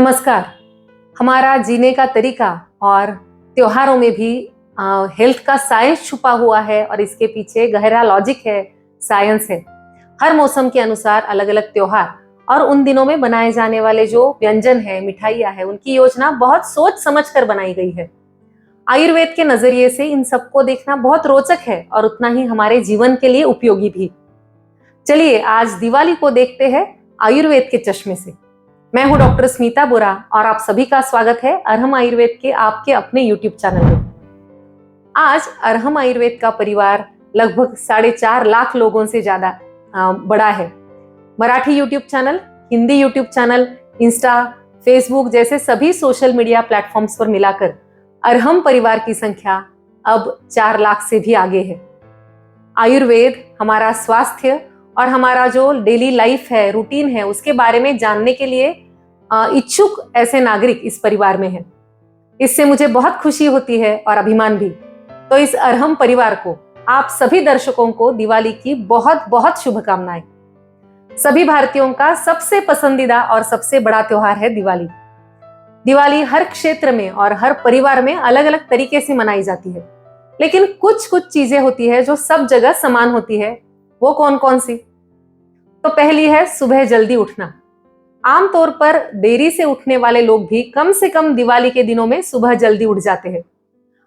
नमस्कार। हमारा जीने का तरीका और त्योहारों में भी हेल्थ का साइंस छुपा हुआ है और इसके पीछे गहरा लॉजिक है, साइंस है। हर मौसम के अनुसार अलग अलग त्योहार और उन दिनों में बनाए जाने वाले जो व्यंजन है, मिठाइयाँ है, उनकी योजना बहुत सोच समझ कर बनाई गई है। आयुर्वेद के नजरिए से इन सबको देखना बहुत रोचक है और उतना ही हमारे जीवन के लिए उपयोगी भी। चलिए आज दिवाली को देखते हैं आयुर्वेद के चश्मे से। मैं हूं डॉक्टर स्मिता बोरा और आप सभी का स्वागत है अरहम आयुर्वेद के आपके अपने यूट्यूब चैनल में। आज अरहम आयुर्वेद का परिवार लगभग 4.5 लाख लोगों से ज्यादा बड़ा है। Marathi YouTube channel, Hindi YouTube channel, Insta, Facebook जैसे सभी सोशल मीडिया प्लेटफॉर्म्स पर मिलाकर अरहम परिवार की संख्या अब 4 लाख से भी आगे है। आयुर्वेद हमारा स्वास्थ्य और हमारा जो डेली लाइफ है, रूटीन है, उसके बारे में जानने के लिए इच्छुक ऐसे नागरिक इस परिवार में हैं। इससे मुझे बहुत खुशी होती है और अभिमान भी। तो इस अरहम परिवार को, आप सभी दर्शकों को दिवाली की बहुत बहुत शुभकामनाएं। सभी भारतीयों का सबसे पसंदीदा और सबसे बड़ा त्योहार है दिवाली। दिवाली हर क्षेत्र में और हर परिवार में अलग अलग तरीके से मनाई जाती है, लेकिन कुछ कुछ चीजें होती है जो सब जगह समान होती है। वो कौन कौन सी? तो पहली है सुबह जल्दी उठना। आमतौर पर देरी से उठने वाले लोग भी कम से कम दिवाली के दिनों में सुबह जल्दी उठ जाते हैं।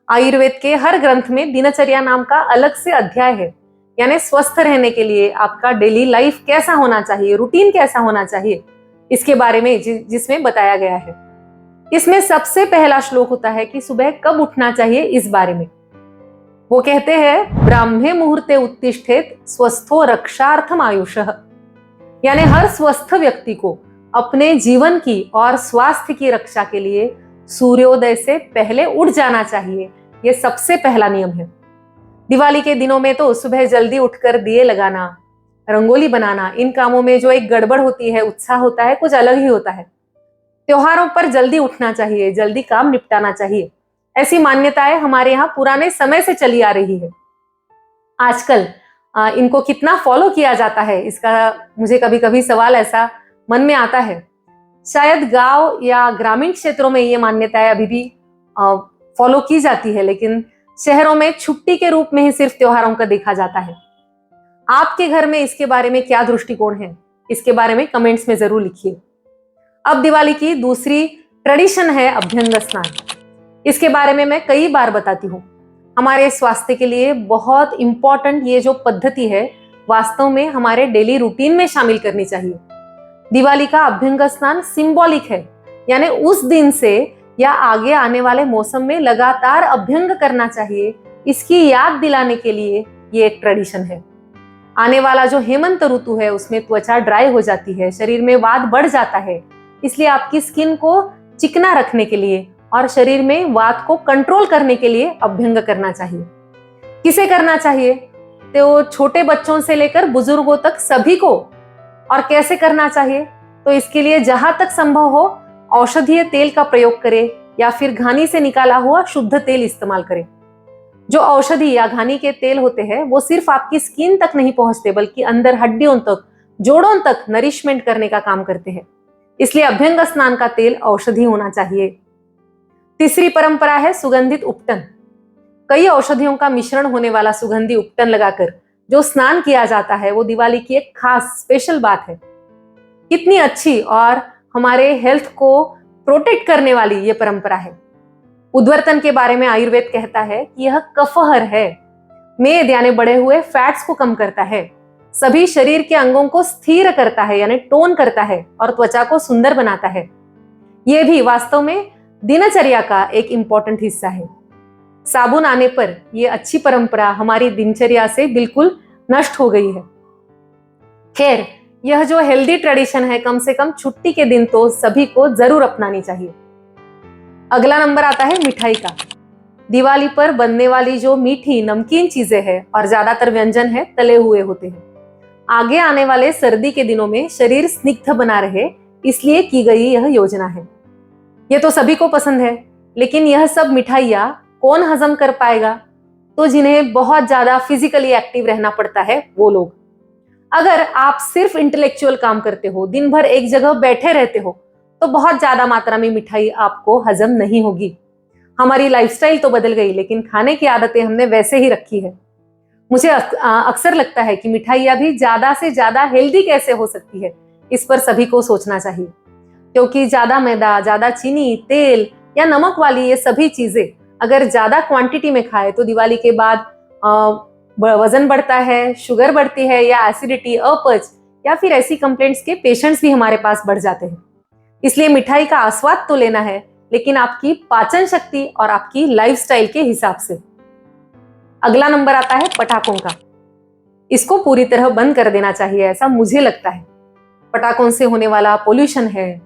आयुर्वेद के हर ग्रंथ में दिनचर्या नाम का अलग से अध्याय है, यानी स्वस्थ रहने के लिए आपका डेली लाइफ कैसा होना चाहिए, रूटीन कैसा होना चाहिए, इसके बारे में जिसमें बताया गया है। इसमें सबसे पहला श्लोक होता है कि सुबह कब उठना चाहिए इस बारे में। वो कहते हैं ब्राह्मे मुहूर्ते उत्तिष्ठेत स्वस्थो रक्षार्थम आयुषः, यानी हर स्वस्थ व्यक्ति को अपने जीवन की और स्वास्थ्य की रक्षा के लिए सूर्योदय से पहले उठ जाना चाहिए। यह सबसे पहला नियम है। दिवाली के दिनों में तो सुबह जल्दी उठकर दिए लगाना, रंगोली बनाना, इन कामों में जो एक गड़बड़ होती है, उत्साह होता है, कुछ अलग ही होता है। त्योहारों पर जल्दी उठना चाहिए, जल्दी काम निपटाना चाहिए, ऐसी मान्यताएं हमारे यहाँ पुराने समय से चली आ रही है। आजकल इनको कितना फॉलो किया जाता है, इसका मुझे कभी कभी सवाल ऐसा मन में आता है। शायद गांव या ग्रामीण क्षेत्रों में ये मान्यताएं अभी भी फॉलो की जाती है, लेकिन शहरों में छुट्टी के रूप में ही सिर्फ त्योहारों का देखा जाता है। आपके घर में इसके बारे में क्या दृष्टिकोण है, इसके बारे में कमेंट्स में जरूर लिखिए। अब दिवाली की दूसरी ट्रेडिशन है अभ्यंग स्नान। इसके बारे में मैं कई बार बताती हूँ। हमारे स्वास्थ्य के लिए बहुत इंपॉर्टेंट ये जो पद्धति है, वास्तव में हमारे डेली रूटीन में शामिल करनी चाहिए। दिवाली का अभ्यंग स्नान सिंबॉलिक है, यानी उस दिन से या आगे आने वाले मौसम में लगातार अभ्यंग करना चाहिए, इसकी याद दिलाने के लिए ये एक ट्रेडिशन है। आने वाला जो हेमंत ऋतु है उसमें त्वचा ड्राई हो जाती है, शरीर में वात बढ़ जाता है, इसलिए आपकी स्किन को चिकना रखने के लिए और शरीर में वात को कंट्रोल करने के लिए अभ्यंग करना चाहिए। किसे करना चाहिए? तो छोटे बच्चों से लेकर बुजुर्गों तक सभी को। और कैसे करना चाहिए? तो इसके लिए जहां तक संभव हो औषधीय तेल का प्रयोग करें या फिर घानी से निकाला हुआ शुद्ध तेल इस्तेमाल करें। जो औषधि या घानी के तेल होते हैं वो सिर्फ आपकी स्किन तक नहीं पहुंचते, बल्कि अंदर हड्डियों तक, जोड़ों तक नरिशमेंट करने का काम करते हैं। इसलिए अभ्यंग स्नान का तेल औषधि होना चाहिए। तीसरी परंपरा है सुगंधित उपटन। कई औषधियों का मिश्रण होने वाला सुगंधी उपटन लगाकर जो स्नान किया जाता है वो दिवाली की एक खास स्पेशल बात है। कितनी अच्छी और हमारे हेल्थ को प्रोटेक्ट करने वाली ये परंपरा है। उद्वर्तन के बारे में आयुर्वेद कहता है कि यह कफहर है, मेद यानी बढ़े हुए फैट्स को कम करता है, सभी शरीर के अंगों को स्थिर करता है यानी टोन करता है और त्वचा को सुंदर बनाता है। यह भी वास्तव में दिनचर्या का एक इंपॉर्टेंट हिस्सा है। साबुन आने पर यह अच्छी परंपरा हमारी दिनचर्या से बिल्कुल नष्ट हो गई है। खैर, यह जो हेल्दी ट्रेडिशन है, कम से कम छुट्टी के दिन तो सभी को जरूर अपनानी चाहिए। अगला नंबर आता है मिठाई का। दिवाली पर बनने वाली जो मीठी नमकीन चीजें हैं और ज्यादातर व्यंजन है तले हुए होते हैं। आगे आने वाले सर्दी के दिनों में शरीर स्निग्ध बना रहे, इसलिए की गई यह योजना है। यह तो सभी को पसंद है, लेकिन यह सब मिठाइयाँ कौन हजम कर पाएगा? तो जिन्हें बहुत ज्यादा फिजिकली एक्टिव रहना पड़ता है वो लोग। अगर आप सिर्फ इंटेलेक्चुअल काम करते हो, दिन भर एक जगह बैठे रहते हो, तो बहुत ज्यादा मात्रा में मिठाई आपको हजम नहीं होगी। हमारी लाइफस्टाइल तो बदल गई, लेकिन खाने की आदतें हमने वैसे ही रखी है। मुझे अक्सर लगता है कि मिठाइयाँ भी ज्यादा से ज्यादा हेल्दी कैसे हो सकती है, इस पर सभी को सोचना चाहिए। क्योंकि ज्यादा मैदा, ज्यादा चीनी, तेल या नमक वाली ये सभी चीजें अगर ज्यादा क्वांटिटी में खाए तो दिवाली के बाद वजन बढ़ता है, शुगर बढ़ती है, या एसिडिटी, अपच या फिर ऐसी कंप्लेंट्स के पेशेंट्स भी हमारे पास बढ़ जाते हैं। इसलिए मिठाई का आस्वाद तो लेना है, लेकिन आपकी पाचन शक्ति और आपकी लाइफस्टाइल के हिसाब से। अगला नंबर आता है पटाखों का। इसको पूरी तरह बंद कर देना चाहिए, ऐसा मुझे लगता है। पटाखों से होने वाला पोल्यूशन है,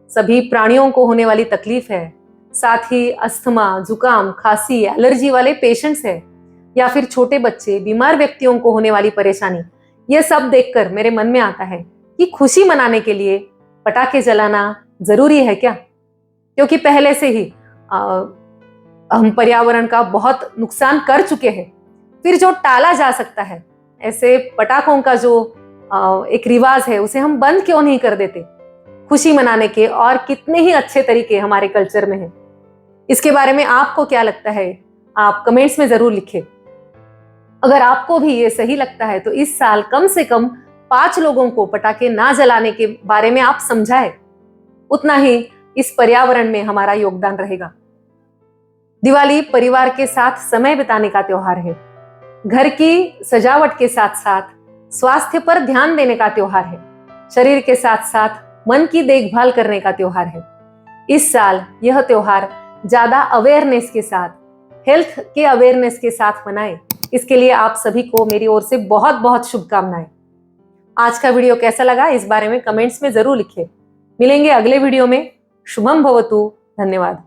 सभी प्राणियों को होने वाली तकलीफ है, साथ ही अस्थमा, जुकाम, खांसी, एलर्जी वाले पेशेंट्स है, या फिर छोटे बच्चे, बीमार व्यक्तियों को होने वाली परेशानी, ये सब देखकर मेरे मन में आता है कि खुशी मनाने के लिए पटाखे जलाना जरूरी है क्या? क्योंकि पहले से ही हम पर्यावरण का बहुत नुकसान कर चुके हैं। फिर जो टाला जा सकता है, ऐसे पटाखों का जो एक रिवाज है, उसे हम बंद क्यों नहीं कर देते? खुशी मनाने के और कितने ही अच्छे तरीके हमारे कल्चर में हैं। इसके बारे में आपको क्या लगता है? आप कमेंट्स में जरूर लिखें। अगर आपको भी ये सही लगता है तो इस साल कम से कम 5 लोगों को पटाखे ना जलाने के बारे में आप समझाएं। उतना ही इस पर्यावरण में हमारा योगदान रहेगा। दिवाली परिवार के साथ समय बिताने का त्योहार है। घर की सजावट के साथ साथ स्वास्थ्य पर ध्यान देने का त्योहार है। शरीर के साथ साथ मन की देखभाल करने का त्योहार है। इस साल यह त्योहार ज्यादा अवेयरनेस के साथ, हेल्थ के अवेयरनेस के साथ मनाएं। इसके लिए आप सभी को मेरी ओर से बहुत बहुत शुभकामनाएं। आज का वीडियो कैसा लगा, इस बारे में कमेंट्स में जरूर लिखें। मिलेंगे अगले वीडियो में। शुभम भवतु। धन्यवाद।